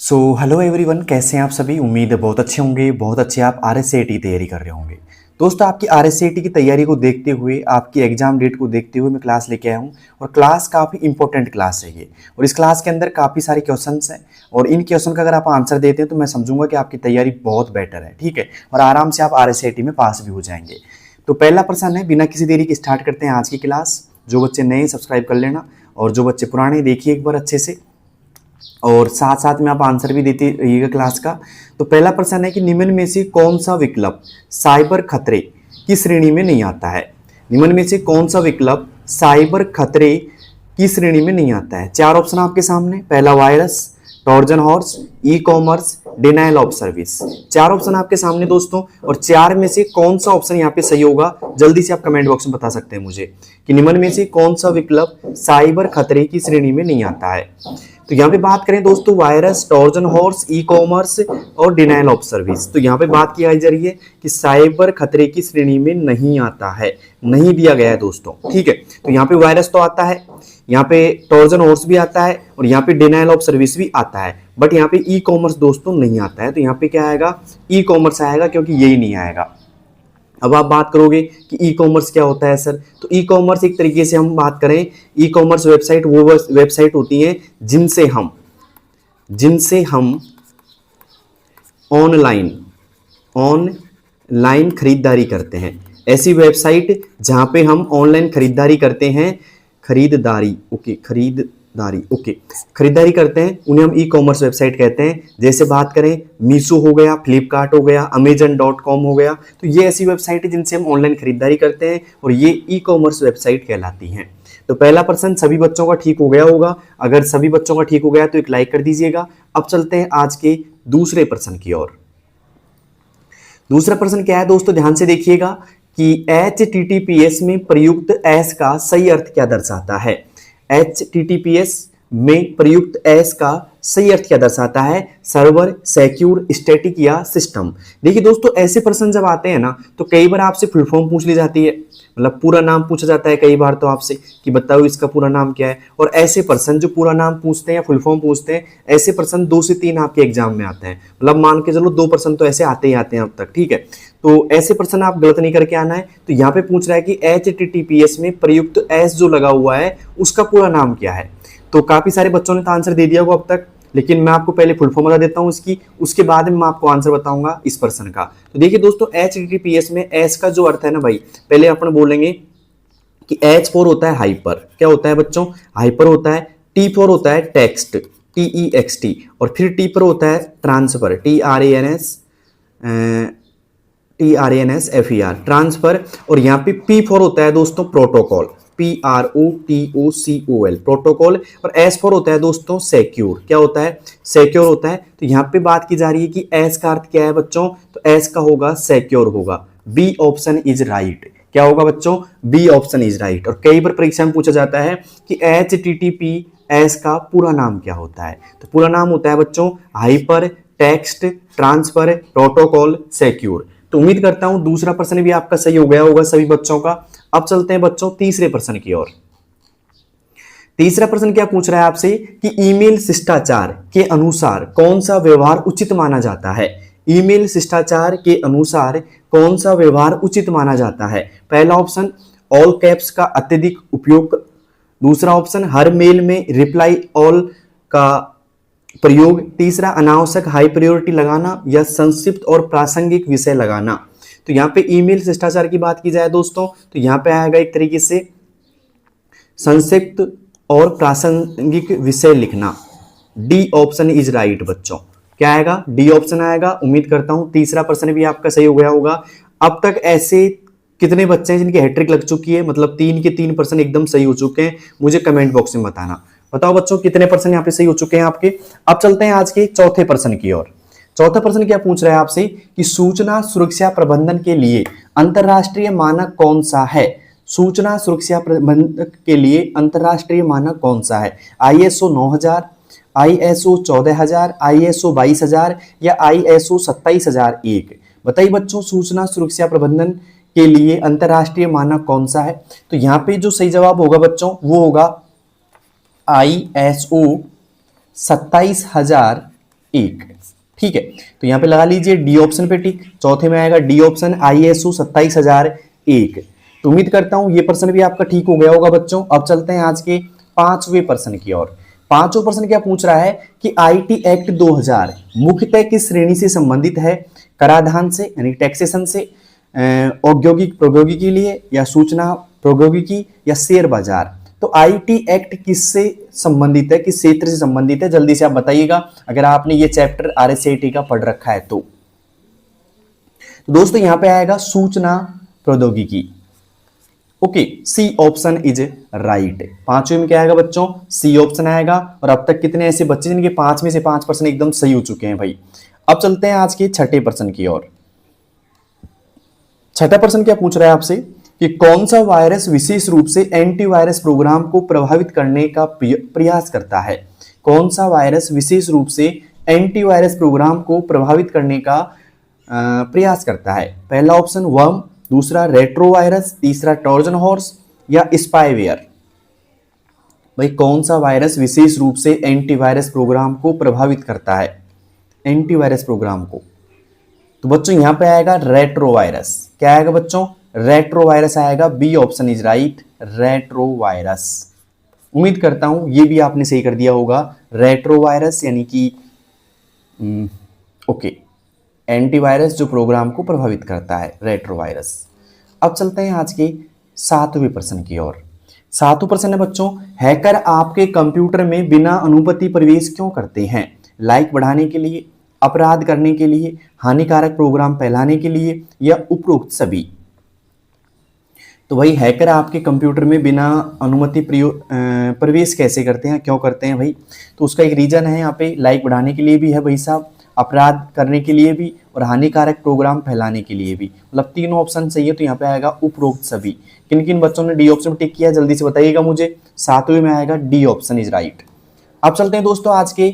Hello everyone, कैसे हैं आप सभी। उम्मीद है बहुत अच्छे होंगे, बहुत अच्छे आप RSAT तैयारी कर रहे होंगे। दोस्तों, आपकी RSAT की तैयारी को देखते हुए, आपकी एग्जाम डेट को देखते हुए मैं क्लास लेके आया हूँ और क्लास काफ़ी इंपॉर्टेंट क्लास है ये। और इस क्लास के अंदर काफ़ी सारे क्वेश्चंस हैं और इन क्वेश्चन का अगर आप आंसर देते हैं तो मैं समझूंगा कि आपकी तैयारी बहुत बेटर है, ठीक है, और आराम से आप RSAT में पास भी हो जाएंगे। तो पहला प्रश्न है, बिना किसी देरी के स्टार्ट करते हैं आज की क्लास। जो बच्चे नए सब्सक्राइब कर लेना और जो बच्चे पुराने देखिए एक बार अच्छे से, और साथ साथ में आप आंसर भी देते रहिएगा क्लास का। तो पहला प्रश्न है कि निम्न में से कौन सा विकल्प साइबर खतरे की श्रेणी में नहीं आता है। निम्न में से कौन सा विकल्प साइबर खतरे की श्रेणी में नहीं आता है। चार ऑप्शन आपके सामने। पहला virus, Trojan horse, e commerce, denial of service. चार ऑप्शन आपके सामने दोस्तों, और चार में से कौन सा ऑप्शन यहाँ पे सही होगा जल्दी से आप कमेंट बॉक्स में बता सकते हैं मुझे कि निम्न में से कौन सा विकल्प साइबर खतरे की श्रेणी में नहीं आता है। तो यहाँ पे बात करें दोस्तों, virus, Trojan horse, e commerce और डिनाइल ऑफ सर्विस। तो यहाँ पे बात की जा रही है कि साइबर खतरे की श्रेणी में नहीं आता है, नहीं दिया गया है दोस्तों, ठीक है। तो यहाँ पे वायरस तो आता है, यहाँ पे ट्रोजन हॉर्स भी आता है और यहाँ पे डिनाइल ऑफ सर्विस भी आता है, बट यहाँ पे ई कॉमर्स दोस्तों नहीं आता है। तो यहाँ पे क्या आएगा, ई कॉमर्स आएगा, क्योंकि यही नहीं आएगा। अब आप बात करोगे कि ई कॉमर्स क्या होता है सर, तो ई कॉमर्स एक तरीके से हम बात करें, ई कॉमर्स वेबसाइट वो वेबसाइट होती है जिनसे हम ऑनलाइन खरीदारी करते हैं। ऐसी वेबसाइट जहां पे हम ऑनलाइन खरीदारी करते हैं, खरीदारी करते हैं, उन्हें हम ई कॉमर्स वेबसाइट कहते हैं। जैसे बात करें, मीशो हो गया, फ्लिपकार्ट हो गया, अमेजन.com हो गया। तो ये ऐसी वेबसाइट है जिनसे हम ऑनलाइन खरीदारी करते हैं और ये ई कॉमर्स वेबसाइट कहलाती हैं। तो पहला प्रश्न सभी बच्चों का ठीक हो गया होगा। अगर सभी बच्चों का ठीक हो गया तो एक लाइक कर दीजिएगा। अब चलते हैं आज के दूसरे प्रश्न की ओर। दूसरा प्रश्न क्या है दोस्तों, ध्यान से देखिएगा कि HTTPS में प्रयुक्त एस का सही अर्थ क्या दर्शाता है। HTTPS में प्रयुक्त एस का सही अर्थ क्या दर्शाता है। सर्वर, सिक्योर, स्टैटिक या सिस्टम। देखिए दोस्तों, ऐसे प्रश्न जब आते हैं ना तो कई बार आपसे फुल फॉर्म पूछ ली जाती है, मतलब पूरा नाम पूछा जाता है कई बार तो आपसे कि बताओ इसका पूरा नाम क्या है। और ऐसे प्रश्न जो पूरा नाम पूछते हैं या फुल फॉर्म पूछते हैं, ऐसे प्रश्न 2 से 3 आपके एग्जाम में आते हैं। मतलब मान के चलो 2 प्रश्न तो ऐसे आते ही आते हैं अब तक, ठीक है। तो ऐसे प्रश्न आप गलत नहीं करके आना है। तो यहाँ पे पूछ रहा है कि HTTPS में प्रयुक्त एस जो लगा हुआ है उसका पूरा नाम क्या है। तो काफी सारे बच्चों ने तो आंसर दे दिया होगा अब तक, लेकिन मैं आपको पहले फुल फॉर्म बता देता हूं इसकी, उसके बाद में मैं आपको आंसर बताऊंगा इस प्रश्न का। तो देखिए दोस्तों, HTTPS में एस का जो अर्थ है ना भाई, पहले अपन बोलेंगे कि H फॉर होता है हाइपर। क्या होता है बच्चों, हाइपर होता है। T फॉर होता है टेक्स्ट, TEXT, और फिर T पर होता है ट्रांसफर, TRANSFER, ट्रांसफर। और यहाँ पे P फॉर होता है दोस्तों प्रोटोकॉल, PROTOCOL, प्रोटोकॉल। और S फॉर होता है दोस्तों सिक्योर। क्या होता है, सिक्योर होता है। तो यहाँ पे बात की जा रही है कि S का अर्थ क्या है बच्चों, तो S का होगा सिक्योर होगा। B option is right. क्या होगा बच्चों, बी ऑप्शन इज राइट। और कई बार परीक्षा में पूछा जाता है कि HTTPS का पूरा नाम क्या होता है। तो पूरा नाम होता है बच्चों hyper text transfer protocol secure. तो उम्मीद करता हूं दूसरा प्रश्न भी आपका सही हो गया होगा सभी बच्चों का। अब चलते हैं बच्चों तीसरे प्रश्न की ओर। तीसरा प्रश्न क्या पूछ रहा है आपसे कि ईमेल शिष्टाचार के अनुसार कौन सा व्यवहार उचित माना जाता है। ईमेल शिष्टाचार के अनुसार कौन सा व्यवहार उचित माना जाता है। पहला ऑप्शन, ऑल कैप्स का अत्यधिक उपयोग। दूसरा ऑप्शन, हर मेल में रिप्लाई ऑल का प्रयोग। तीसरा, अनावश्यक हाई प्रायोरिटी लगाना या संक्षिप्त और प्रासंगिक विषय लगाना। तो यहाँ पे ईमेल शिष्टाचार की बात की जाए दोस्तों, तो यहाँ पे आएगा एक तरीके से संक्षिप्त और प्रासंगिक विषय लिखना। डी ऑप्शन इज राइट बच्चों। क्या आएगा, डी ऑप्शन आएगा। उम्मीद करता हूं तीसरा प्रश्न भी आपका सही हो गया होगा। अब तक ऐसे कितने बच्चे हैं जिनकी हैट्रिक लग चुकी है, मतलब 3 के 3 प्रश्न एकदम सही हो चुके हैं, मुझे कमेंट बॉक्स में बताना। बताओ बच्चों कितने प्रश्न यहाँ पे सही हो चुके हैं आपके। अब चलते हैं आज के चौथे प्रश्न की ओर। चौथा प्रश्न क्या पूछ रहा है आपसे कि सूचना सुरक्षा प्रबंधन के लिए अंतरराष्ट्रीय मानक कौन सा है। सूचना सुरक्षा प्रबंधन के लिए अंतरराष्ट्रीय मानक कौन सा है। ISO 9000, ISO 14000, ISO 22000 या ISO 27001। बताइए बच्चों, सूचना सुरक्षा प्रबंधन के लिए अंतरराष्ट्रीय मानक कौन सा है। तो यहाँ पे जो सही जवाब होगा बच्चों वो होगा ISO 27000 1। ठीक है, तो यहाँ पे लगा लीजिए डी ऑप्शन पे टिक। चौथे में आएगा डी ऑप्शन ISO 27001। तो उम्मीद करता हूं ये प्रश्न भी आपका ठीक हो गया होगा बच्चों। अब चलते हैं आज के 5वें प्रश्न की ओर। 5वां प्रश्न क्या पूछ रहा है कि IT एक्ट 2000 मुख्यतः किस श्रेणी से संबंधित है? कराधान से यानी टैक्सेशन से, औद्योगिक प्रौद्योगिकी के लिए, या सूचना प्रौद्योगिकी, या शेयर बाजार। तो IT एक्ट किससे संबंधित है, किस क्षेत्र से संबंधित है? जल्दी से आप बताइएगा अगर आपने ये चैप्टर RSAT का पढ़ रखा है तो दोस्तों यहां पे आएगा सूचना प्रौद्योगिकी। Okay, C option is right. 5वें में क्या आएगा बच्चों? सी ऑप्शन आएगा। और अब तक कितने ऐसे बच्चे जिनके 5 में से 5 प्रश्न एकदम सही हो चुके हैं भाई। अब चलते हैं आज के 6ठे प्रश्न की ओर। 6ठा प्रश्न क्या पूछ रहा है आपसे कि कौन सा वायरस विशेष रूप से एंटीवायरस प्रोग्राम को प्रभावित करने का प्रयास करता है? कौन सा वायरस विशेष रूप से एंटीवायरस प्रोग्राम को प्रभावित करने का प्रयास करता है? पहला ऑप्शन वर्म, दूसरा रेट्रोवायरस, तीसरा ट्रोजन हॉर्स, या स्पाईवेयर। भाई कौन सा वायरस विशेष रूप से एंटीवायरस प्रोग्राम को प्रभावित करता है? एंटीवायरस प्रोग्राम को, तो बच्चों यहां पे आएगा रेट्रोवायरस। क्या आएगा बच्चों? रेट्रोवायरस आएगा। B option is right, retrovirus. उम्मीद करता हूं ये भी आपने सही कर दिया होगा। रेट्रोवायरस यानी कि ओके, एंटीवायरस जो प्रोग्राम को प्रभावित करता है, रेट्रोवायरस। अब चलते हैं आज के 7वें प्रश्न की ओर। 7वां प्रश्न है बच्चों, हैकर आपके कंप्यूटर में बिना अनुमति प्रवेश क्यों करते हैं? लाइक बढ़ाने के लिए, अपराध करने के लिए, हानिकारक प्रोग्राम फैलाने के लिए, या उपरोक्त सभी। तो भाई हैकर आपके कंप्यूटर में बिना अनुमति प्रवेश कैसे करते हैं, क्यों करते हैं भाई? तो उसका एक रीजन है यहाँ पे, लाइक बढ़ाने के लिए भी है भाई साहब, अपराध करने के लिए भी, और हानिकारक प्रोग्राम फैलाने के लिए भी। मतलब तीनों ऑप्शन सही है, तो यहाँ पे आएगा उपरोक्त सभी। किन किन बच्चों ने डी ऑप्शन टिक किया जल्दी से बताइएगा मुझे। 7वें में आएगा डी ऑप्शन इज राइट। अब चलते हैं दोस्तों आज के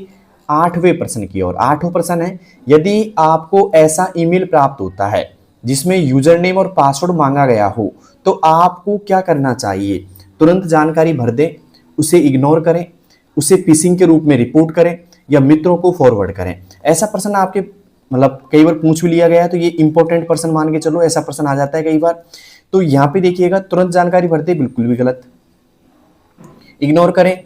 8वें प्रश्न की ओर। 8वां प्रश्न है, यदि आपको ऐसा ईमेल प्राप्त होता है जिसमें यूजर नेम और पासवर्ड मांगा गया हो तो आपको क्या करना चाहिए? तुरंत जानकारी भर दें, उसे इग्नोर करें, उसे फिशिंग के रूप में रिपोर्ट करें, या मित्रों को फॉरवर्ड करें। ऐसा प्रश्न आपके मतलब कई बार पूछ भी लिया गया है, तो ये इंपॉर्टेंट प्रश्न मान के चलो, ऐसा प्रश्न आ जाता है कई बार। तो यहाँ पे देखिएगा, तुरंत जानकारी भर दें बिल्कुल भी गलत, इग्नोर करें,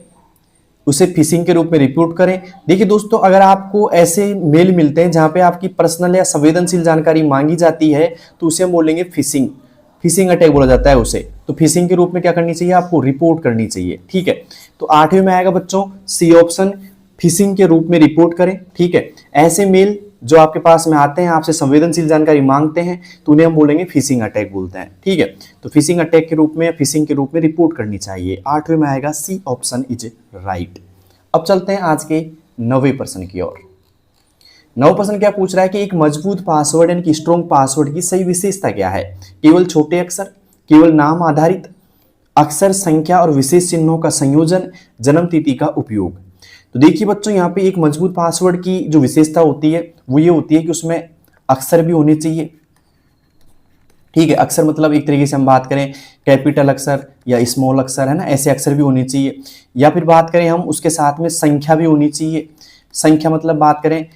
उसे फिशिंग के रूप में रिपोर्ट करें। देखिए दोस्तों, अगर आपको ऐसे मेल मिलते हैं जहां पे आपकी पर्सनल या संवेदनशील जानकारी मांगी जाती है तो उसे हम बोलेंगे फिशिंग, फिशिंग अटैक बोला जाता है उसे। तो फिशिंग के रूप में क्या करनी चाहिए? आपको रिपोर्ट करनी चाहिए। ठीक है, तो 8वें में आएगा बच्चों सी ऑप्शन, फिशिंग के रूप में रिपोर्ट करें। ठीक है, ऐसे मेल जो आपके पास में आते हैं, आपसे संवेदनशील जानकारी मांगते हैं, तो उन्हें हम बोलेंगे फिशिंग अटैक बोलते हैं। ठीक है, तो फिशिंग अटैक के रूप में, फिशिंग के रूप में रिपोर्ट करनी चाहिए। 8वें में आएगा सी ऑप्शन इज राइट। अब चलते हैं आज के 9वें प्रश्न की ओर। 9वां प्रश्न क्या पूछ रहा है कि एक मजबूत पासवर्ड यानी कि स्ट्रॉन्ग पासवर्ड की सही विशेषता क्या है? केवल छोटे अक्षर, केवल नाम आधारित, अक्षर संख्या और विशेष चिन्हों का संयोजन, जन्म तिथि का उपयोग। तो देखिए बच्चों, यहाँ पे एक मजबूत पासवर्ड की जो विशेषता होती है वो ये होती है कि उसमें अक्षर भी होने चाहिए। ठीक है, अक्षर मतलब एक तरीके से हम बात करें कैपिटल अक्षर या स्मॉल अक्षर, है ना, ऐसे अक्षर भी होने चाहिए। या फिर बात करें हम उसके साथ में संख्या भी होनी चाहिए। संख्या मतलब बात करें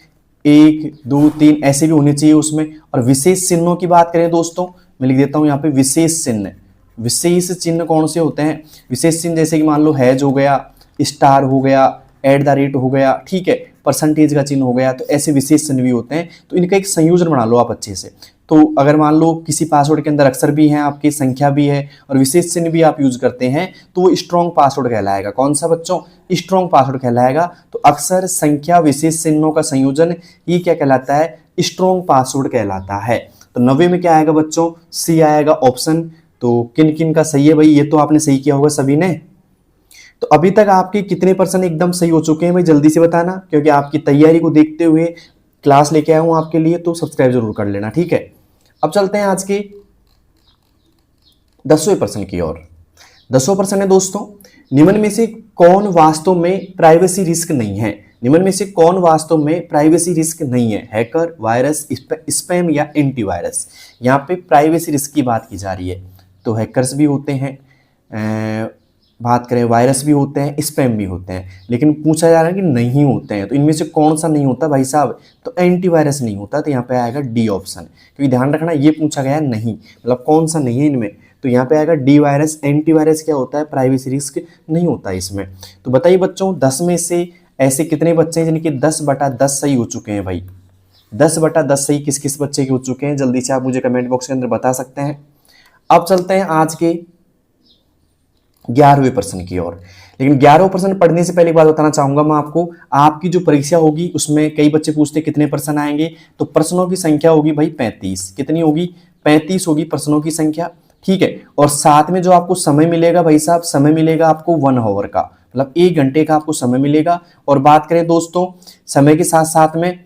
1, 2, 3 ऐसे भी होने चाहिए उसमें। और विशेष चिन्हों की बात करें दोस्तों, मैं लिख देता हूँ यहाँ पे विशेष चिन्ह। विशेष चिन्ह कौन से होते हैं? विशेष चिन्ह जैसे कि मान लो हैज हो गया, स्टार हो गया, @ हो गया, ठीक है, परसेंटेज का चिन्ह हो गया। तो ऐसे विशेष चिन्ह भी होते हैं, तो इनका एक संयोजन बना लो आप अच्छे से। तो अगर मान लो किसी पासवर्ड के अंदर अक्षर भी हैं, आपकी संख्या भी है और विशेष चिन्ह भी आप यूज करते हैं, तो वो स्ट्रॉन्ग पासवर्ड कहलाएगा। कौन सा बच्चों? स्ट्रॉन्ग पासवर्ड कहलाएगा। तो अक्षर, संख्या, विशेष चिन्हों का संयोजन, ये क्या कहलाता है? स्ट्रॉन्ग पासवर्ड कहलाता है। तो 90 में क्या आएगा बच्चों? सी आएगा ऑप्शन। तो किन किन का सही है भाई? ये तो आपने सही किया होगा सभी ने। तो अभी तक आपके कितने % एकदम सही हो चुके हैं भाई? जल्दी से बताना, क्योंकि आपकी तैयारी को देखते हुए क्लास लेके आया हूं आपके लिए, तो सब्सक्राइब जरूर कर लेना। ठीक है, अब चलते हैं आज के 10वें प्रश्न की ओर। 10वां प्रश्न है दोस्तों, निम्न में से कौन वास्तव में प्राइवेसी रिस्क नहीं है? निम्न में से कौन वास्तव में प्राइवेसी रिस्क नहीं है? हैकर, वायरस, स्पैम या एंटीवायरस? यहाँ पे प्राइवेसी रिस्क की बात की जा रही है। तो हैकर्स भी होते हैं, बात करें वायरस भी होते हैं, स्पैम भी होते हैं, लेकिन पूछा जा रहा है कि नहीं होते हैं, तो इनमें से कौन सा नहीं होता भाई साहब, तो एंटीवायरस नहीं होता, तो यहाँ पे आएगा डी ऑप्शन। क्योंकि ध्यान रखना ये पूछा गया है नहीं, मतलब कौन सा नहीं है इनमें, तो यहाँ पे आएगा डी वायरस। एंटीवायरस क्या होता है, प्राइवेसी रिस्क नहीं होता इसमें। तो बताइए बच्चों 10 में से ऐसे कितने बच्चे हैं जिनके 10/10 सही हो चुके हैं भाई, 10/10 सही किस किस बच्चे के हो चुके हैं, जल्दी से आप मुझे कमेंट बॉक्स के अंदर बता सकते हैं। अब चलते हैं आज के 11वें प्रश्न की ओर। लेकिन 11वां प्रश्न पढ़ने से पहले एक बात बताना चाहूंगा मैं आपको, आपकी जो परीक्षा होगी उसमें कई बच्चे पूछते कितने प्रश्न आएंगे, तो प्रश्नों की संख्या होगी भाई 35। कितनी होगी, 35 होगी प्रश्नों की संख्या, ठीक है। और साथ में जो आपको समय मिलेगा भाई साहब, समय मिलेगा आपको 1 आवर का, मतलब 1 घंटे का आपको समय मिलेगा। और बात करें दोस्तों समय के साथ साथ में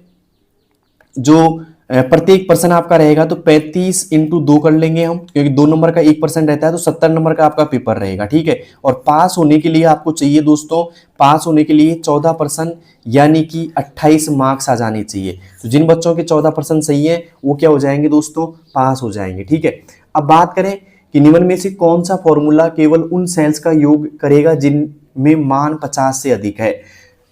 जो प्रत्येक पर्सन आपका रहेगा, तो 35 × 2 कर लेंगे हम, क्योंकि 2 नंबर का 1% रहता है, तो 70 नंबर का आपका पेपर रहेगा, ठीक है। और पास होने के लिए आपको चाहिए दोस्तों, पास होने के लिए 14% यानी कि 28 मार्क्स आ जाने चाहिए। तो जिन बच्चों के 14% सही है वो क्या हो जाएंगे दोस्तों, पास हो जाएंगे, ठीक है। अब बात करें कि निम्न में से कौन सा फॉर्मूला केवल उन सेल्स का योग करेगा जिनमें मान 50 से अधिक है,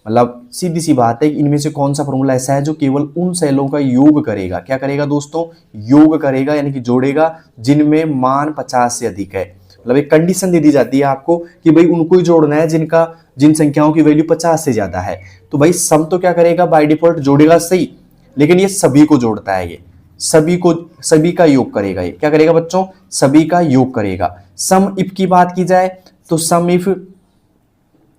मतलब सीधी सी बात है कि इनमें से कौन सा फॉर्मूला ऐसा है जो केवल उन सेलों का योग करेगा, क्या करेगा दोस्तों, योग करेगा, यानी कि जोड़ेगा जिनमें मान 50 से अधिक है। मतलब एक कंडीशन दे दी जाती है आपको कि भाई उनको ही जोड़ना है जिन संख्याओं की वैल्यू 50 से ज्यादा है। तो भाई सम तो क्या करेगा, बाय डिफॉल्ट जोड़ेगा सही, लेकिन ये सभी को जोड़ता है, ये सभी का योग करेगा, ये क्या करेगा बच्चों, सभी का योग करेगा। सम इफ की बात की जाए तो सम इफ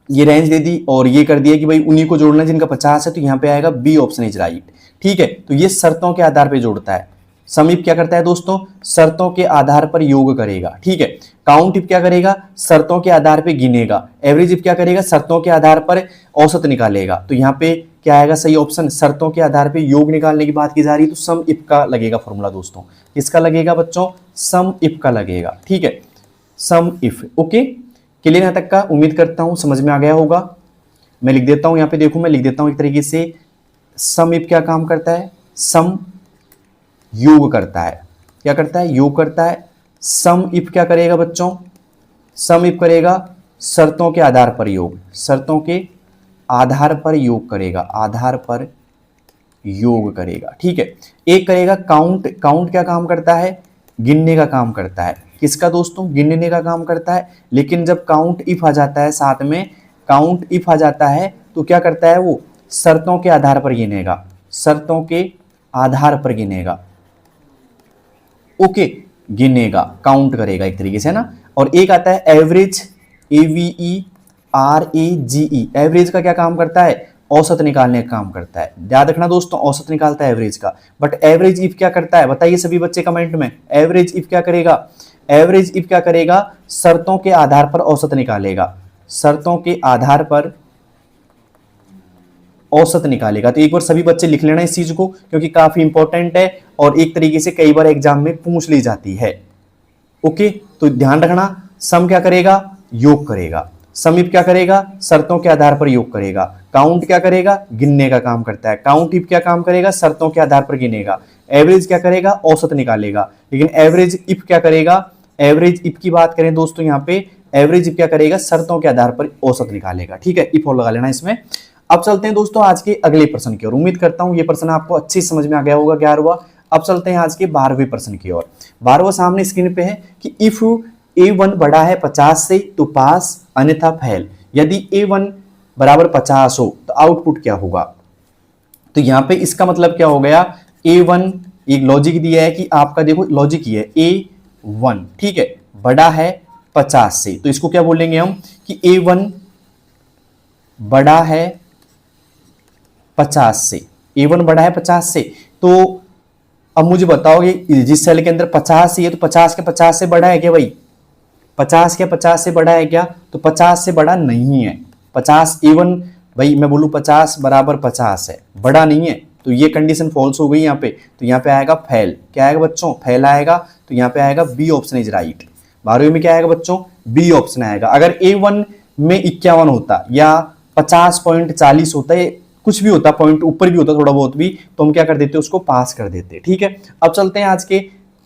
ये रेंज दे दी और ये कर दिया कि भाई उन्हीं को जोड़ना है जिनका 50 है, तो यहाँ पे आएगा बी ऑप्शन इज राइट, ठीक है। तो ये शर्तों के आधार पे जोड़ता है। सम इफ क्या करता है दोस्तों, शर्तों के आधार पर योग करेगा, ठीक है। काउंट इफ क्या करेगा, शर्तों के आधार पे गिनेगा। एवरेज इफ क्या करेगा, शर्तों के आधार पर औसत निकालेगा। तो यहाँ पे क्या आएगा सही ऑप्शन, शर्तों के आधार पर योग निकालने की बात की जा रही है, तो सम इफ का लगेगा फॉर्मूला दोस्तों। किसका लगेगा बच्चों, सम इफ का लगेगा, ठीक है, सम इफ। ओके, क्लियर यहाँ तक का, उम्मीद करता हूं समझ में आ गया होगा। मैं लिख देता हूं, यहाँ पे देखो मैं लिख देता हूं एक तरीके से, सम इफ क्या काम करता है, सम योग करता है, क्या करता है, योग करता है। सम इफ क्या करेगा बच्चों, सम इफ करेगा शर्तों के आधार पर योग, शर्तों के आधार पर योग करेगा, आधार पर योग करेगा, ठीक है। एक करेगा काउंट, काउंट क्या काम करता है, गिनने का काम करता है। किसका दोस्तों, गिनने का काम करता है। लेकिन जब काउंट इफ आ जाता है, साथ में काउंट इफ आ जाता है, तो क्या करता है वो, शर्तों के आधार पर गिनेगा, शर्तों के आधार पर गिनेगा, ओके, गिनेगा, काउंट करेगा एक तरीके से ना। और एक आता है एवरेज, AVERAGE, एवरेज का क्या काम करता है, औसत निकालने का काम करता है। याद रखना दोस्तों, औसत निकालता है एवरेज का। बट एवरेज इफ क्या करता है, बताइए सभी बच्चे कमेंट में, एवरेज इफ क्या करेगा, एवरेज इफ क्या करेगा, शर्तों के आधार पर औसत निकालेगा, शर्तों के आधार पर औसत निकालेगा। तो एक बार सभी बच्चे लिख लेना इस चीज को, क्योंकि काफी इंपॉर्टेंट है और एक तरीके से कई बार एग्जाम में पूछ ली जाती है। ओके, तो ध्यान रखना, सम क्या करेगा, योग करेगा। सम इफ क्या करेगा, शर्तों के आधार पर योग करेगा। काउंट क्या करेगा, गिनने का काम करता है। काउंट इफ क्या काम करेगा, शर्तों के आधार पर गिनेगा। एवरेज क्या करेगा, औसत निकालेगा। लेकिन एवरेज इफ क्या करेगा, एवरेज इफ की बात करें दोस्तों, यहाँ पे एवरेज इफ क्या करेगा, शर्तों के आधार पर औसत निकालेगा, ठीक है। इफ और लगा लेना इसमें। अब चलते हैं दोस्तों आज के अगले प्रश्न की ओर। उम्मीद करता हूं ये प्रश्न आपको अच्छी समझ में आ गया होगा, 11वां। अब चलते हैं आज के 12वें प्रश्न की ओर। 12वां सामने स्क्रीन पे है कि इफ A1 बड़ा है 50 से तो पास, अन्यथा फेल। यदि A1 बराबर 50 हो तो आउटपुट क्या होगा। तो यहां पे इसका मतलब क्या हो गया, A1 एक लॉजिक दिया है कि आपका, देखो लॉजिक ये है A1, ठीक है, बड़ा है 50 से, तो इसको क्या बोलेंगे हम कि A1 बड़ा है 50 से, A1 बड़ा है 50 से। तो अब मुझे बताओगे जिस सेल के अंदर 50 से है, तो 50 के 50 से बड़ा है क्या भाई, 50 के 50 से बड़ा है क्या, तो 50 से बड़ा नहीं है। 50 A1 भाई मैं बोलूं 50 बराबर 50 है, बड़ा नहीं है, तो ये कंडीशन फॉल्स हो गई यहाँ पे। तो यहाँ पे आएगा फेल। क्या आएगा बच्चों, फेल आएगा। तो यहाँ पे आएगा बी ऑप्शन इज राइट। 12वीं में क्या आएगा बच्चों, बी ऑप्शन आएगा। अगर A1 में 51 होता या 50.40 होता है, कुछ भी होता, पॉइंट ऊपर भी होता थोड़ा बहुत भी, तो हम क्या कर देते, उसको पास कर देते, ठीक है। अब चलते हैं आज के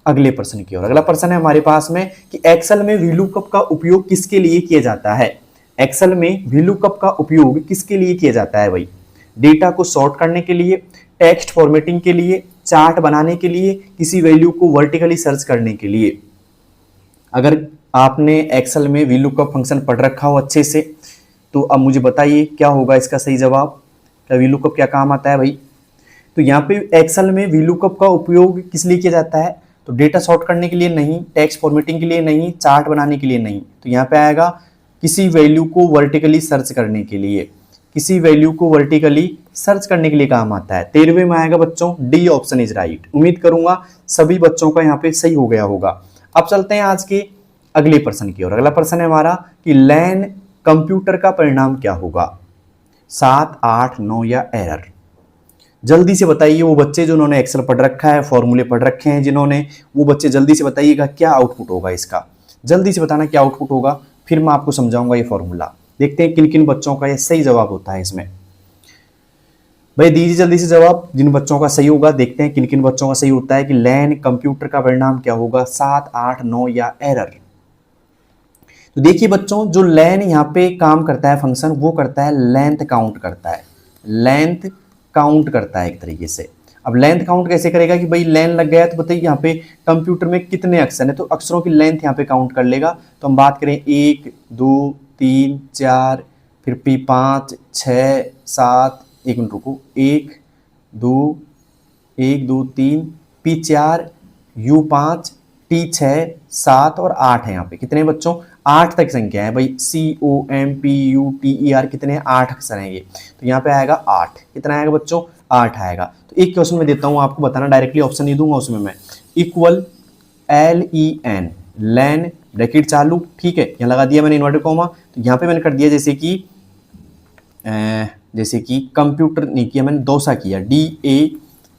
अगले प्रश्न की ओर। अगला प्रश्न है हमारे पास में कि एक्सेल में वीलुकअप का उपयोग किसके लिए किया जाता है। एक्सेल में वीलुकअप का उपयोग किसके लिए किया जाता है भाई। डेटा को सॉर्ट करने के लिए, टेक्स्ट फॉर्मेटिंग के लिए, चार्ट बनाने के लिए, किसी वैल्यू को वर्टिकली सर्च करने के लिए। अगर आपने एक्सेल में वीलुकअप फंक्शन पढ़ रखा हो अच्छे से तो अब मुझे बताइए क्या होगा इसका सही जवाब। क्या वीलुकअप क्या काम आता है भाई। तो यहाँ पे एक्सेल में वीलुकअप का उपयोग किस लिए किया जाता है, तो डेटा सॉर्ट करने के लिए नहीं, टेक्स्ट फॉर्मेटिंग के लिए नहीं, चार्ट बनाने के लिए नहीं, तो यहाँ पे आएगा किसी वैल्यू को वर्टिकली सर्च करने के लिए। किसी वैल्यू को वर्टिकली सर्च करने के लिए काम आता है। 13वें में आएगा बच्चों डी ऑप्शन इज राइट। उम्मीद करूंगा सभी बच्चों का यहाँ पे सही हो गया होगा। अब चलते हैं आज के अगले प्रश्न की ओर। अगला प्रश्न है हमारा कि लैन कंप्यूटर का परिणाम क्या होगा, 7, 8, 9 या एरर। जल्दी से बताइए वो बच्चे जिन्होंने एक्सेल पढ़ रखा है, फॉर्मूले पढ़ रखे हैं जिन्होंने, वो बच्चे जल्दी से बताइएगा क्या आउटपुट होगा इसका। जल्दी से बताना क्या आउटपुट होगा, फिर मैं आपको समझाऊंगा ये फॉर्मूला। देखते हैं किन किन बच्चों का ये सही जवाब होता है इसमें। भाई दीजिए जल्दी से जवाब, जिन बच्चों का सही होगा। देखते हैं किन किन बच्चों का सही होता है कि लैन कंप्यूटर का परिणाम क्या होगा, 7, 8, 9 या एरर। तो देखिए बच्चों, जो लैन यहाँ पे काम करता है फंक्शन, वो करता है लेंथ काउंट करता है। लेंथ काउंट करता है एक तरीके से। अब लेंथ काउंट कैसे करेगा कि भाई लेन लग गया तो बताइए यहाँ पे कंप्यूटर में कितने अक्षर है, तो अक्षरों की लेंथ यहाँ पे काउंट कर लेगा। तो हम बात करें 1, 2, 3, 4, फिर पी 5, 6, 7, 1 मिनट रुको, 1, 2, 3, पी 4, यू 5, टी 6, 7 और 8 है। यहाँ पे कितने बच्चों, 8 तक संख्या है भाई। COMPUTER कितने, 8 अक्षर हैं ये। तो यहाँ पे आएगा 8। कितना आएगा बच्चों, 8 आएगा। तो एक क्वेश्चन में देता हूँ आपको बताना, डायरेक्टली ऑप्शन नहीं दूंगा उसमें मैं। इक्वल LEN, लैन ब्रैकेट चालू, ठीक है, यहाँ लगा दिया मैंने इन्वर्टेड कॉमा। तो यहाँ पे मैंने कर दिया जैसे कि कंप्यूटर नहीं किया मैंने, डोसा किया,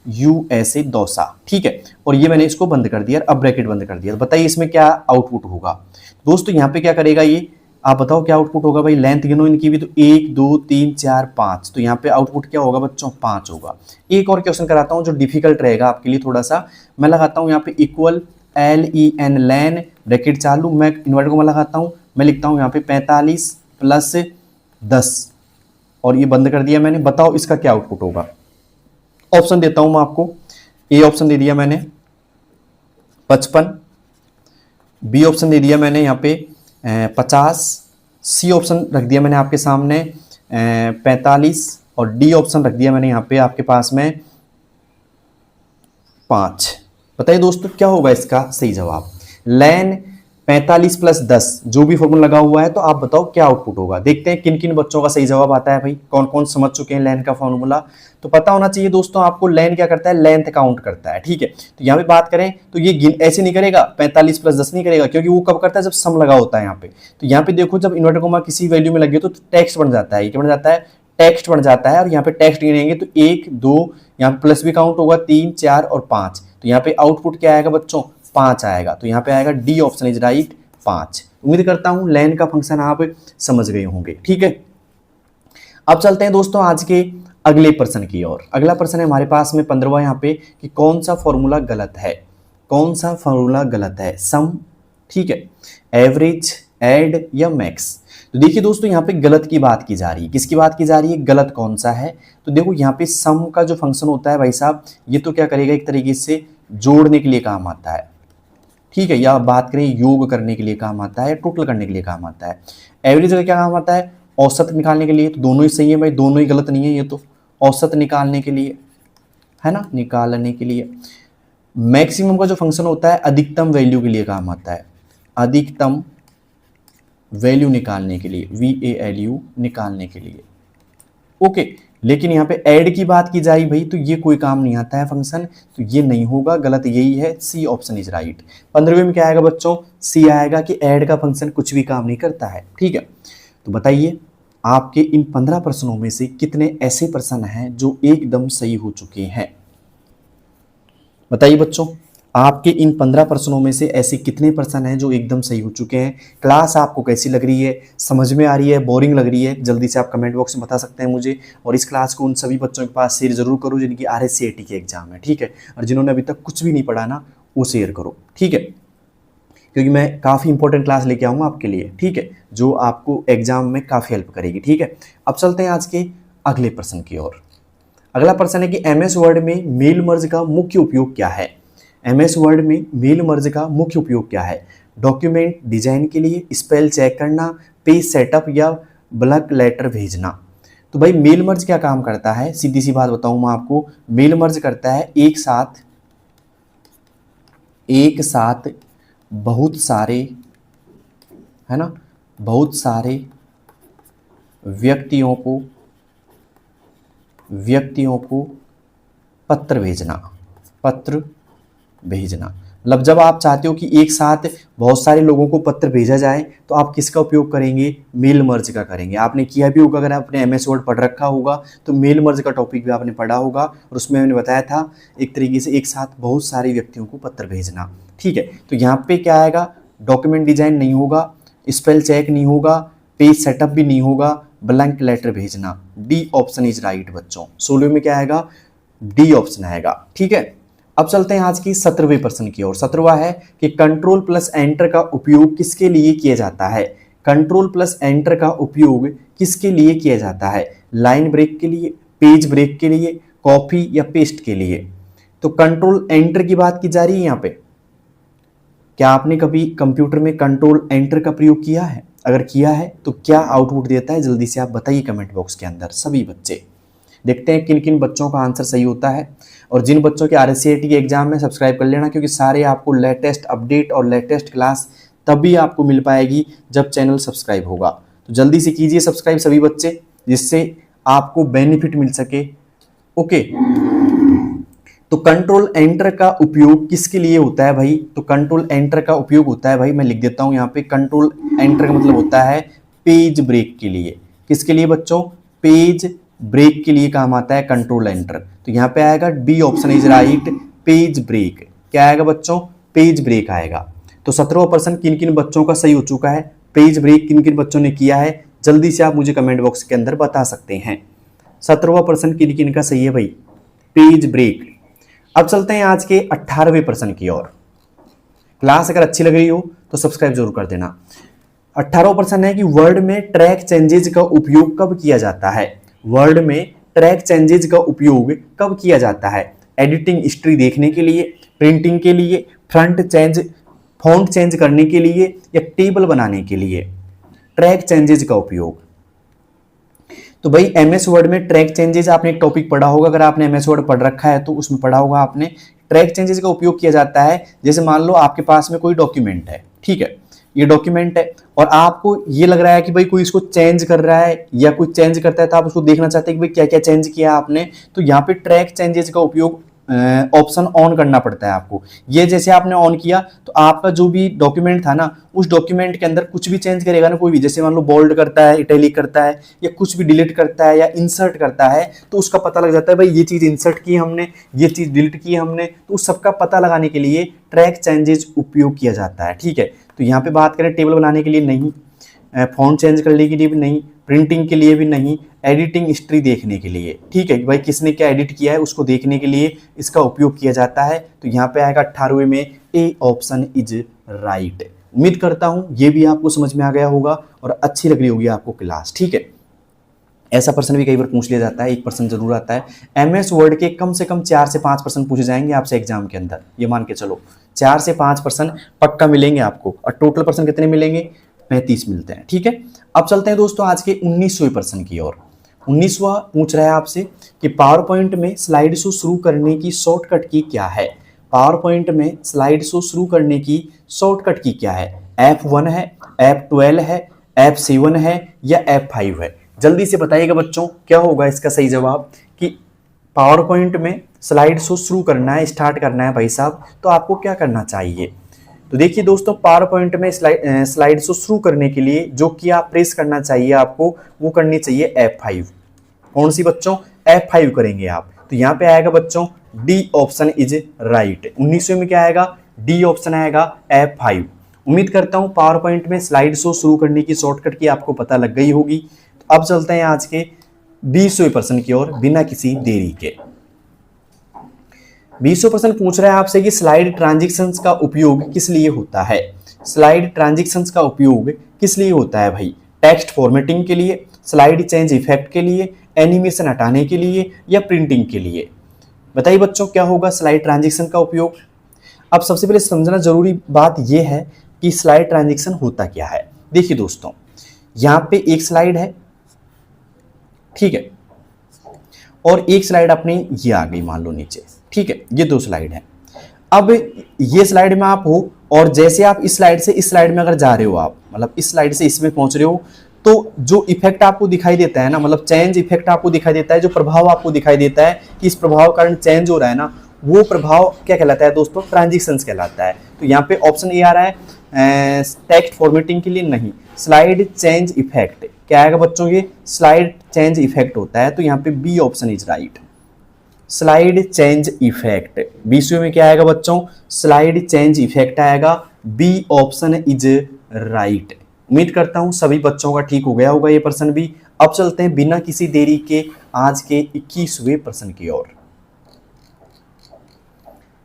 DAUSA डोसा, ठीक है। और ये मैंने इसको बंद कर दिया, अब ब्रैकेट बंद कर दिया। तो बताइए इसमें क्या आउटपुट होगा दोस्तों। यहाँ पे क्या करेगा ये, आप बताओ क्या आउटपुट होगा भाई। लेंथ गिनो इनकी भी, तो 1, 2, 3, 4, 5। तो यहाँ पे आउटपुट क्या होगा बच्चों, 5 होगा। एक और क्वेश्चन कराता हूँ जो डिफिकल्ट रहेगा आपके लिए थोड़ा सा। मैं लगाता हूँ यहाँ पे इक्वल LEN, लैन ब्रैकेट चालू, मैं इन्वर्टर को मैं लगाता हूँ, मैं लिखता हूँ यहाँ पे 45 + 10 और ये बंद कर दिया मैंने। बताओ इसका क्या आउटपुट होगा। ऑप्शन देता हूं मैं आपको। ए ऑप्शन दे दिया मैंने 55, बी ऑप्शन दे दिया मैंने यहाँ पे 50, सी ऑप्शन रख दिया मैंने आपके सामने 45 और डी ऑप्शन रख दिया मैंने यहाँ पे आपके पास में 5। बताइए दोस्तों क्या होगा इसका सही जवाब। लैन 45 + 10 जो भी फॉर्मूला लगा हुआ है, तो आप बताओ क्या आउटपुट होगा। देखते हैं किन किन बच्चों का सही जवाब आता है भाई, कौन कौन समझ चुके हैं लैन का फॉर्मूला। तो पता होना चाहिए दोस्तों आपको, लैन क्या करता है, लेंथ काउंट करता है, ठीक है। तो यहाँ पे बात करें तो ये ऐसे नहीं करेगा, 45 + 10 नहीं करेगा, क्योंकि वो कब करता है, जब सम लगा होता है यहाँ पे। तो यहाँ पे देखो जब इन्वर्टर कोमा किसी वैल्यू में लगे तो टेक्स्ट बन जाता है। ये क्या बन जाता है, टेक्स्ट बन जाता है। और यहाँ पे टेक्स्ट गिनेंगे तो 1, 2, यहाँ पे प्लस भी काउंट होगा, 3, 4 और 5। तो यहाँ पे आउटपुट क्या आएगा बच्चों, 5 आएगा। तो यहाँ पे आएगा डी ऑप्शन इज राइट, 5। उम्मीद करता हूं लैन का फंक्शन आप समझ गए होंगे, ठीक है। अब चलते हैं दोस्तों आज के अगले प्रश्न की ओर। अगला प्रश्न है हमारे पास में 15वां यहाँ पे कि कौन सा फॉर्मूला गलत है। कौन सा फॉर्मूला गलत है, सम, ठीक है, एवरेज, ऐड या मैक्स। तो देखिए दोस्तों यहाँ पे गलत की बात की जा रही है। किसकी बात की जा रही है, गलत कौन सा है। तो देखो यहाँ पे सम का जो फंक्शन होता है भाई साहब, ये तो क्या करेगा, एक तरीके से जोड़ने के लिए काम आता है, ठीक है, या बात करें योग करने के लिए काम आता है, टोटल करने के लिए काम आता है। एवरेज का क्या काम आता है, औसत निकालने के लिए। तो दोनों ही सही है भाई, दोनों ही गलत नहीं है। ये तो औसत निकालने के लिए है ना, निकालने के लिए। मैक्सिमम का जो फंक्शन होता है अधिकतम वैल्यू के लिए काम आता है, अधिकतम वैल्यू निकालने के लिए, VALU निकालने के लिए, ओके। लेकिन यहाँ पे ऐड की बात की जाए भाई तो ये कोई काम नहीं आता है फंक्शन, तो ये नहीं होगा, गलत यही है, सी ऑप्शन इज राइट। 15वें में क्या आएगा बच्चों, सी आएगा कि ऐड का फंक्शन कुछ भी काम नहीं करता है, ठीक है। तो बताइए आपके इन 15 प्रश्नों में से कितने ऐसे प्रश्न हैं जो एकदम सही हो चुके हैं। बताइए बच्चों, आपके इन 15 प्रश्नों में से ऐसे कितने प्रश्न हैं जो एकदम सही हो चुके हैं। क्लास आपको कैसी लग रही है, समझ में आ रही है, बोरिंग लग रही है, जल्दी से आप कमेंट बॉक्स में बता सकते हैं मुझे। और इस क्लास को उन सभी बच्चों के पास शेयर जरूर करो जिनकी RSCAT की एग्जाम है, ठीक है। और जिन्होंने अभी तक कुछ भी नहीं पढ़ा ना, वो शेयर करो, ठीक है, क्योंकि मैं काफ़ी इंपॉर्टेंट क्लास लेके आऊँगा आपके लिए, ठीक है, जो आपको एग्जाम में काफ़ी हेल्प करेगी, ठीक है। अब चलते हैं आज के अगले प्रश्न की ओर। अगला प्रश्न है कि एमएस वर्ड में मेल मर्ज का मुख्य उपयोग क्या है। एमएस वर्ड में मेल मर्ज का मुख्य उपयोग क्या है। डॉक्यूमेंट डिजाइन के लिए, स्पेल चेक करना, पेज सेटअप या ब्लॉक लेटर भेजना। तो भाई मेल मर्ज क्या काम करता है, सीधी सी बात बताऊं मैं आपको, मेल मर्ज करता है एक साथ बहुत सारे, है ना, बहुत सारे व्यक्तियों को पत्र भेजना। मतलब जब आप चाहते हो कि एक साथ बहुत सारे लोगों को पत्र भेजा जाए तो आप किसका उपयोग करेंगे, मेल मर्ज का करेंगे। आपने किया भी होगा, अगर आपने एमएस वर्ड पढ़ रखा होगा तो मेल मर्ज का टॉपिक भी आपने पढ़ा होगा, और उसमें मैंने बताया था एक तरीके से एक साथ बहुत सारे व्यक्तियों को पत्र भेजना, ठीक है। तो यहाँ पे क्या आएगा, डॉक्यूमेंट डिजाइन नहीं होगा, स्पेल चेक नहीं होगा, पेज सेटअप भी नहीं होगा, ब्लैंक लेटर भेजना। डी ऑप्शन इज राइट बच्चों, 16 में क्या आएगा, डी ऑप्शन आएगा, ठीक है। अब चलते हैं आज की 17वें प्रश्न की ओर। 17वां है कि कंट्रोल प्लस एंटर का उपयोग किसके लिए किया जाता है। कंट्रोल प्लस एंटर का उपयोग किसके लिए किया जाता है। लाइन ब्रेक के लिए, पेज ब्रेक के लिए, कॉपी या पेस्ट के लिए। तो कंट्रोल एंटर की बात की जा रही है यहाँ पे। क्या आपने कभी कंप्यूटर में कंट्रोल एंटर का प्रयोग किया है? अगर किया है तो क्या आउटपुट देता है, जल्दी से आप बताइए कमेंट बॉक्स के अंदर सभी बच्चे। देखते हैं किन किन बच्चों का आंसर सही होता है। और जिन बच्चों के RSCET के एग्जाम में सब्सक्राइब कर लेना, क्योंकि सारे आपको लेटेस्ट अपडेट और लेटेस्ट क्लास तभी आपको मिल पाएगी जब चैनल सब्सक्राइब होगा। तो जल्दी से कीजिए सब्सक्राइब सभी बच्चे, जिससे आपको बेनिफिट मिल सके। ओके, तो कंट्रोल एंटर का उपयोग किसके लिए होता है भाई। तो कंट्रोल एंटर का उपयोग होता है भाई, मैं लिख देता हूं यहाँ पे, कंट्रोल एंटर का मतलब होता है पेज ब्रेक के लिए। किसके लिए बच्चों, पेज ब्रेक के लिए काम आता है कंट्रोल एंटर। तो यहाँ पे आएगा D option is right, page break. क्या आएगा बच्चों, पेज ब्रेक आएगा। तो 17वां प्रश्न किन किन बच्चों का सही हो चुका है, पेज ब्रेक किन किन बच्चों ने किया है, जल्दी से आप मुझे कमेंट बॉक्स के अंदर बता सकते हैं। 17वां प्रश्न किन किन का सही है भाई, पेज ब्रेक। अब चलते हैं आज के 18वें प्रश्न की ओर। क्लास अगर अच्छी लग रही हो तो सब्सक्राइब जरूर कर देना। 18वां प्रश्न है कि वर्ड में ट्रैक चेंजेज का उपयोग कब किया जाता है। वर्ड में ट्रैक चेंजेज का उपयोग कब किया जाता है। एडिटिंग हिस्ट्री देखने के लिए, प्रिंटिंग के लिए, फॉन्ट चेंज करने के लिए या टेबल बनाने के लिए। ट्रैक चेंजेज का उपयोग, तो भाई एमएस वर्ड में ट्रैक चेंजेस आपने एक टॉपिक पढ़ा होगा, अगर आपने एमएस वर्ड पढ़ रखा है तो उसमें पढ़ा होगा आपने। ट्रैक चेंजेस का उपयोग किया जाता है, जैसे मान लो आपके पास में कोई डॉक्यूमेंट है, ठीक है, ये डॉक्यूमेंट है और आपको ये लग रहा है कि भाई कोई इसको चेंज कर रहा है या कोई चेंज करता है, तो आप उसको देखना चाहते हैं कि भाई क्या क्या चेंज किया आपने। तो यहाँ पे ट्रैक चेंजेस का उपयोग ऑप्शन ऑन करना पड़ता है आपको। ये जैसे आपने ऑन किया तो आपका जो भी डॉक्यूमेंट था ना, उस डॉक्यूमेंट के अंदर कुछ भी चेंज करेगा ना कोई भी, जैसे मान लो बोल्ड करता है, इटैलिक करता है या कुछ भी डिलीट करता है या इंसर्ट करता है, तो उसका पता लग जाता है भाई ये चीज़ इंसर्ट की हमने, ये चीज़ डिलीट की हमने। तो उस सबका पता लगाने के लिए ट्रैक चेंजेस उपयोग किया जाता है, ठीक है। तो यहाँ पे बात करें टेबल बनाने के लिए नहीं, फॉन्ट चेंज करने के लिए भी नहीं, प्रिंटिंग के लिए भी नहीं, एडिटिंग हिस्ट्री देखने के लिए, ठीक है, भाई किसने क्या एडिट किया है उसको देखने के लिए इसका उपयोग किया जाता है। तो यहाँ पे आएगा 18वें में ए ऑप्शन इज राइट। उम्मीद करता हूँ ये भी आपको समझ में आ गया होगा और अच्छी लग रही होगी आपको क्लास, ठीक है। ऐसा प्रश्न भी कई बार पूछ लिया जाता है, 1% जरूर आता है। एमएस वर्ड के कम से कम 4 से 5 प्रश्न पूछे जाएंगे आपसे एग्जाम के अंदर, ये मान के चलो 4 से 5 प्रश्न पक्का मिलेंगे आपको। और टोटल प्रश्न कितने मिलेंगे, 35 मिलते हैं, ठीक है। अब चलते हैं दोस्तों आज के 19वें प्रश्न की ओर। 19वां पूछ रहा है आपसे कि पावर पॉइंट में स्लाइड शो शुरू करने की शॉर्टकट की क्या है। पावर पॉइंट में स्लाइड शो शुरू करने की शॉर्टकट की क्या है। F1 है, F12 है, F7 है या F5 है। जल्दी से बताइएगा बच्चों क्या होगा इसका सही जवाब। कि पावर पॉइंट में स्लाइड शो शुरू करना है, स्टार्ट करना है भाई साहब, तो आपको क्या करना चाहिए। तो देखिए दोस्तों, पावर पॉइंट में स्लाइड शो शुरू करने के लिए जो कि आप प्रेस करना चाहिए आपको, वो करनी चाहिए F5। कौन सी बच्चों, F5 करेंगे आप। तो यहाँ पे आएगा बच्चों डी ऑप्शन इज राइट। 19वें में क्या आएगा, डी ऑप्शन आएगा F5। उम्मीद करता हूँ पावर पॉइंट में स्लाइड शो शुरू करने की शॉर्टकट की आपको पता लग गई होगी। तो अब चलते हैं आज के 20वें प्रश्न की ओर बिना किसी देरी के। 20% पूछ रहा है आपसे कि स्लाइड ट्रांजिशंस का उपयोग किस लिए होता है। स्लाइड ट्रांजिशंस का उपयोग किस लिए होता है भाई? टेक्स्ट फॉर्मेटिंग के लिए, स्लाइड चेंज इफेक्ट के लिए, एनिमेशन हटाने के लिए, या प्रिंटिंग के लिए? बताइए बच्चों क्या होगा स्लाइड ट्रांजिशन का उपयोग। अब सबसे पहले समझना जरूरी बात यह है कि स्लाइड ट्रांजिशन होता क्या है। देखिए दोस्तों, यहां पे एक स्लाइड है, ठीक है, और एक स्लाइड अपनी ये आ गई मान लो नीचे, ठीक है, ये दो स्लाइड है। अब ये स्लाइड में आप हो और जैसे आप इस स्लाइड से इस स्लाइड में अगर जा रहे हो, आप मतलब इस स्लाइड से इसमें पहुंच रहे हो, तो जो इफेक्ट आपको दिखाई देता है ना, मतलब चेंज इफेक्ट आपको दिखाई देता है, जो प्रभाव आपको दिखाई देता है कि इस प्रभाव के कारण चेंज हो रहा है ना, वो प्रभाव क्या कहलाता है दोस्तों? ट्रांजिशंस कहलाता है। तो यहाँ पे ऑप्शन ए आ रहा है टेक्स्ट फॉर्मेटिंग के लिए, नहीं, स्लाइड चेंज इफेक्ट क्या आएगा बच्चों? ये स्लाइड चेंज इफेक्ट होता है, तो यहाँ पे B option is right, slide change effect. 20वें में क्या आएगा बच्चों? स्लाइड चेंज इफेक्ट आएगा, बी ऑप्शन इज राइट। उम्मीद करता हूं सभी बच्चों का ठीक हो गया होगा ये प्रश्न भी। अब चलते हैं बिना किसी देरी के आज के 21वें प्रश्न की ओर।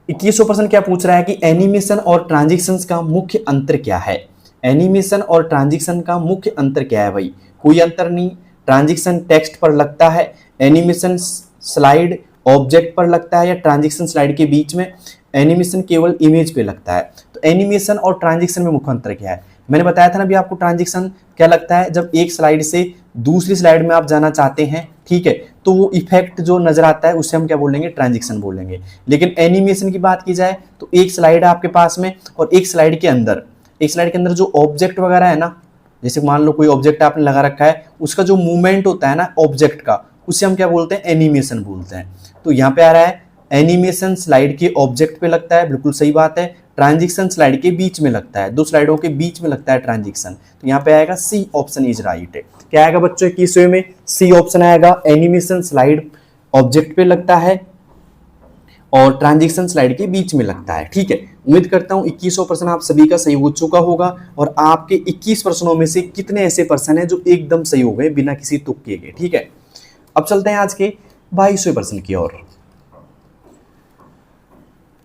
21वां प्रश्न क्या पूछ रहा है कि एनिमेशन और ट्रांजिशंस का मुख्य अंतर क्या है। एनिमेशन और ट्रांजिशन का मुख्य अंतर क्या है भाई? कोई अंतर नहीं। ट्रांजिशन टेक्स्ट पर लगता है, एनिमेशन स्लाइड ऑब्जेक्ट पर लगता है, या ट्रांजिशन स्लाइड के बीच में एनिमेशन केवल इमेज पे लगता है। तो एनिमेशन और ट्रांजिशन में मुख्य अंतर क्या है? मैंने बताया था ना अभी आपको, ट्रांजिशन क्या लगता है? जब एक स्लाइड से दूसरी स्लाइड में आप जाना चाहते हैं, ठीक है, तो वो इफेक्ट जो नजर आता है उसे हम क्या बोलेंगे? ट्रांजिशन बोलेंगे। लेकिन एनिमेशन की बात की जाए तो एक स्लाइड है आपके पास में, और एक स्लाइड के अंदर जो ऑब्जेक्ट वगैरह है ना, जैसे मान लो कोई ऑब्जेक्ट आपने लगा रखा है, उसका जो मूवमेंट होता है ना ऑब्जेक्ट का, उसे हम क्या बोलते हैं? एनिमेशन बोलते हैं। तो यहाँ पे आ रहा है एनिमेशन स्लाइड के ऑब्जेक्ट पे लगता है, बिल्कुल सही बात है। ट्रांजिशन स्लाइड के बीच में लगता है, दो स्लाइडों के बीच में लगता है ट्रांजिशन। तो यहाँ पे आएगा सी ऑप्शन इज राइट। क्या आएगा बच्चों 21वें में? सी ऑप्शन आएगा, एनिमेशन स्लाइड ऑब्जेक्ट पे लगता है और ट्रांजिशन स्लाइड के बीच में लगता है, ठीक है। उम्मीद करता हूं 21वां प्रश्न आप सभी का सही हो चुका होगा, और आपके 21 प्रश्नों में से कितने ऐसे प्रश्न हैं जो एकदम सही हो गए बिना किसी तुक्के के, ठीक है। अब चलते हैं आज के 22वें प्रश्न की ओर।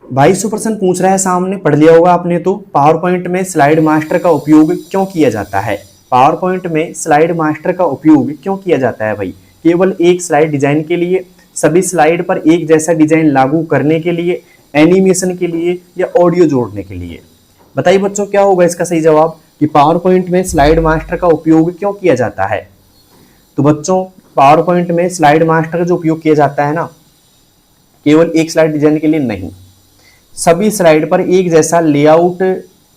22वां प्रश्न पूछ रहा है, सामने पढ़ लिया होगा आपने, तो पावर पॉइंट में स्लाइड मास्टर का उपयोग क्यों किया जाता है? पावर पॉइंट में स्लाइड मास्टर का उपयोग क्यों किया जाता है भाई? केवल एक स्लाइड डिजाइन के लिए, सभी स्लाइड पर एक जैसा डिजाइन लागू करने के लिए, एनिमेशन के लिए, या ऑडियो जोड़ने के लिए? बताइए बच्चों क्या होगा इसका सही जवाब कि पावर पॉइंट में स्लाइड मास्टर का उपयोग क्यों किया जाता है। तो बच्चों पावर पॉइंट में स्लाइड मास्टर का जो उपयोग किया जाता है ना, केवल एक स्लाइड डिजाइन के लिए नहीं, सभी स्लाइड पर एक जैसा लेआउट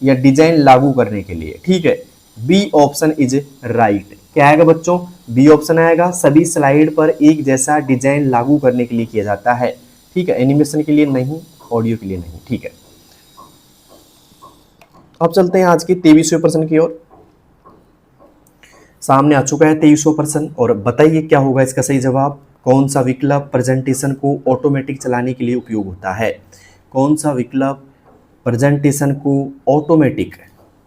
या डिजाइन लागू करने के लिए, ठीक है। B option is right. क्या आएगा बच्चों? बी ऑप्शन आएगा, सभी स्लाइड पर एक जैसा डिजाइन लागू करने के लिए किया जाता है, ठीक है, एनिमेशन के लिए नहीं, ऑडियो के लिए नहीं, ठीक है। अब चलते हैं आज के 23वें प्रश्न की ओर। सामने आ चुका है 23वां प्रश्न, और बताइए क्या होगा इसका सही जवाब। कौन सा विकल्प प्रेजेंटेशन को ऑटोमेटिक चलाने के लिए उपयोग होता है? कौन सा विकल्प प्रेजेंटेशन को ऑटोमेटिक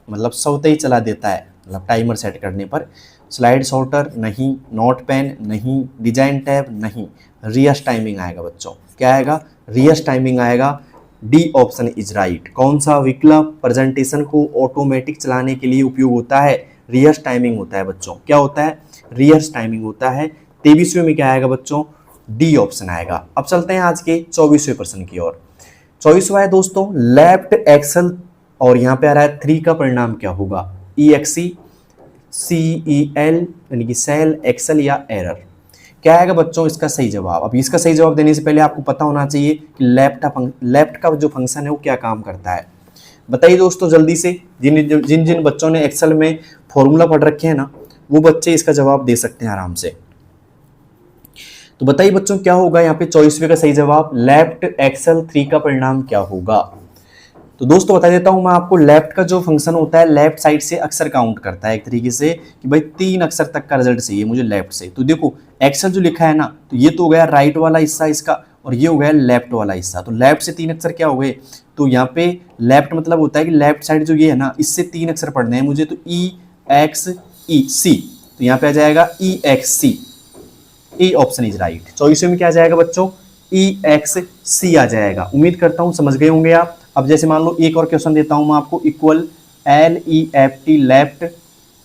मतलब स्वतः ही चला देता है, मतलब टाइमर सेट करने पर? स्लाइड सॉर्टर नहीं, नोट पेन नहीं, डिजाइन टैब नहीं, रियस टाइमिंग आएगा बच्चों। क्या आएगा? रियस टाइमिंग आएगा। D option is right. कौन सा विकल्प प्रेजेंटेशन को ऑटोमेटिक चलाने के लिए उपयोग होता है? रियस टाइमिंग होता है बच्चों। क्या होता है? रियस टाइमिंग होता है। 23वें में क्या आएगा बच्चों? डी ऑप्शन आएगा। अब चलते हैं आज के 24वें प्रश्न की ओर। 24वां है दोस्तों, लेफ्ट एक्सल, और यहाँ पे आ रहा है 3 का परिणाम क्या होगा? EXE, CEL यानी कि सेल, एक्सल या एरर? क्या आएगा बच्चों इसका सही जवाब? अब इसका सही जवाब देने से पहले आपको पता होना चाहिए कि लेफ्ट का जो फंक्शन है वो क्या काम करता है। बताइए दोस्तों जल्दी से, जिन जिन बच्चों ने एक्सेल में फॉर्मूला पढ़ रखे हैं ना, वो बच्चे इसका जवाब दे सकते हैं आराम से। तो बताइए बच्चों क्या होगा यहाँ पे 24वें का सही जवाब? लेफ्ट एक्सल 3 का परिणाम क्या होगा? तो दोस्तों बता देता हूं मैं आपको, लेफ्ट का जो फंक्शन होता है लेफ्ट साइड से अक्षर काउंट करता है एक तरीके से, कि भाई 3 अक्षर तक का रिजल्ट चाहिए मुझे लेफ्ट से। तो देखो एक्सल जो लिखा है ना, तो ये तो हो गया राइट वाला हिस्सा इसका, और ये हो गया लेफ्ट वाला हिस्सा। तो लेफ्ट से 3 अक्षर क्या हो गए? तो यहाँ पे लेफ्ट मतलब होता है कि लेफ्ट साइड जो ये है ना, इससे 3 अक्षर पढ़ने हैं मुझे, तो EXEC। तो यहाँ पे आ जाएगा EXC। A option is right. 24वें में क्या आ जाएगा बच्चों? EXC आ जाएगा। उम्मीद करता हूं समझ गए होंगे आप। अब जैसे मान लो एक और क्वेश्चन देता हूं मैं आपको, इक्वल LEFT लेफ्ट,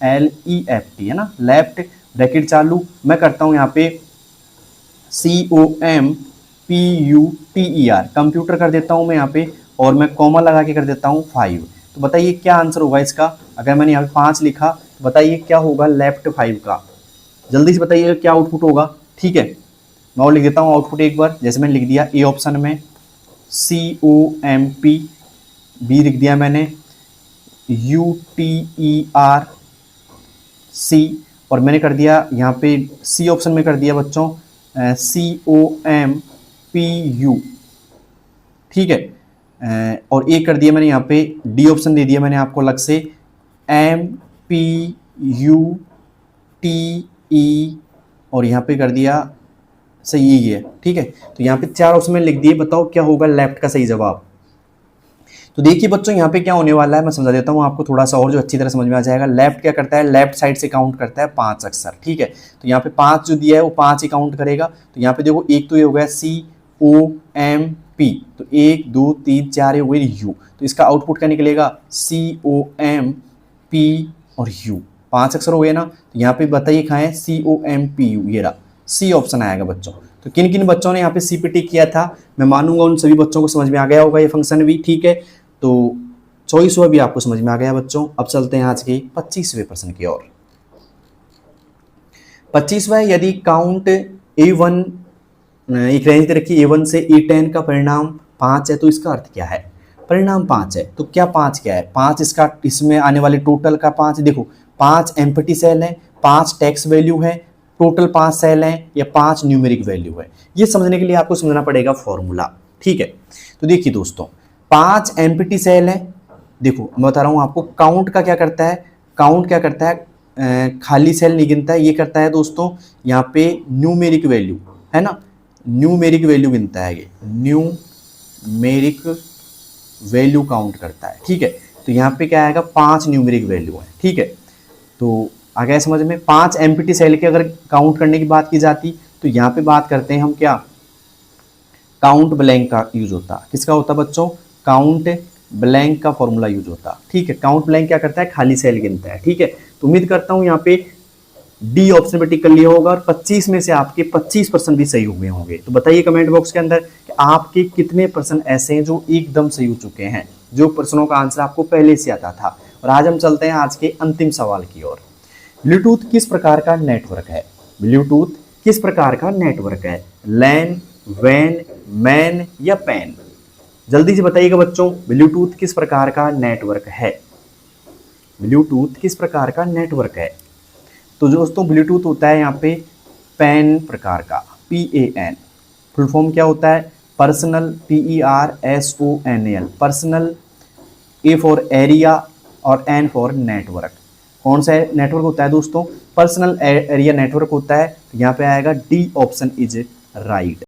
LEFT है ना लेफ्ट, ब्रैकेट चालू, मैं करता हूं यहाँ पे COMPUTER, कंप्यूटर कर देता हूं मैं यहाँ पे, और मैं कॉमा लगा के कर देता हूं 5। तो बताइए क्या आंसर होगा इसका। अगर मैंने यहाँ पे 5 लिखा तो बताइए क्या होगा लेफ्ट 5 का, जल्दी से बताइएगा क्या आउटपुट होगा। ठीक है, मैं और लिख देता हूँ आउटपुट एक बार। जैसे मैंने लिख दिया ए ऑप्शन में COMP, बी लिख दिया मैंने UTERC, और मैंने कर दिया यहाँ पे सी ऑप्शन में कर दिया बच्चों COMPU। ठीक है, और एक कर दिया मैंने यहाँ पे डी ऑप्शन दे दिया मैंने आपको अलग से MPUTE, और यहाँ पे कर दिया सही यही है। ठीक है, तो यहाँ पे 4 ऑप्शन में लिख दिए, बताओ क्या होगा लेफ्ट का सही जवाब। तो देखिए बच्चों यहाँ पे क्या होने वाला है, मैं समझा देता हूँ आपको थोड़ा सा और जो अच्छी तरह समझ में आ जाएगा। लेफ्ट क्या करता है, लेफ्ट साइड से काउंट करता है 5 अक्षर। ठीक है, तो यहाँ पे 5 जो दिया है वो 5 ही काउंट करेगा। तो यहाँ पे देखो एक तो ये हो गया COMP, तो 1 2 3 4 हो गई U, तो इसका आउटपुट क्या निकलेगा COMP और U, 5 अक्षर हो गए ना। तो यहाँ पे बताइए कहाँ है COMPU, ये रहा सी ऑप्शन आएगा बच्चों। तो किन किन बच्चों ने यहाँ पे CPT किया था, मैं मानूंगा उन सभी बच्चों को समझ में आ गया होगा ये फंक्शन भी। ठीक है, तो 24वां भी आपको समझ में आ गया बच्चों। अब चलते हैं आज के 25वें प्रश्न की ओर। 25वां, यदि काउंट A1, एक रेंज दे रखी A1 से A10 का परिणाम 5 है तो इसका अर्थ क्या है। परिणाम 5 है तो क्या 5 क्या है, 5 इसका इसमें आने वाले टोटल का 5, देखो 5 एम्प्टी सेल है, 5 टेक्स्ट वैल्यू है, टोटल 5 सेल हैं या 5 न्यूमेरिक वैल्यू है। ये समझने के लिए आपको समझना पड़ेगा फॉर्मूला। ठीक है, तो देखिए दोस्तों 5 एम्प्टी सेल है, देखो मैं बता रहा हूँ आपको काउंट का क्या करता है, काउंट क्या करता है, खाली सेल नहीं गिनता है, ये करता है दोस्तों यहाँ पे न्यूमेरिक वैल्यू है ना, न्यूमेरिक वैल्यू गिनता है, ये न्यूमेरिक वैल्यू काउंट करता है। ठीक है, तो यहाँ पे क्या आएगा 5 न्यूमेरिक वैल्यू है। ठीक है, तो आ गया समझ में। 5 एम्प्टी सेल के अगर काउंट करने की बात की जाती तो यहाँ पे बात करते हैं हम क्या, काउंट ब्लैंक का यूज होता। किसका होता बच्चों, काउंट ब्लैंक का फॉर्मूला यूज होता। ठीक है, काउंट ब्लैंक क्या करता है, खाली सेल गिनता है। ठीक है, तो उम्मीद करता हूँ यहाँ पे डी ऑप्शन पे टिक कर लिया होगा और 25 में से आपके 25% भी सही हुए होंगे। तो बताइए कमेंट बॉक्स के अंदर कि आपके कितने पर्सन ऐसे हैं जो एकदम सही हो चुके हैं, जो प्रश्नों का आंसर आपको पहले से आता था। और आज हम चलते हैं आज के अंतिम सवाल की ओर। ब्लूटूथ किस प्रकार का नेटवर्क है, ब्लूटूथ किस प्रकार का नेटवर्क है, लैन, वैन, मैन या पैन। जल्दी से बताइएगा बच्चों, ब्लूटूथ किस प्रकार का नेटवर्क है, ब्लूटूथ किस प्रकार का नेटवर्क है। तो दोस्तों ब्लूटूथ होता है यहाँ पे पैन प्रकार का, PAN। फुल फॉर्म क्या होता है, personal, PERSONAL, personal, A for area और N फॉर नेटवर्क। कौन सा नेटवर्क होता है दोस्तों, पर्सनल एरिया नेटवर्क होता है। तो यहाँ पे आएगा डी ऑप्शन इज राइट।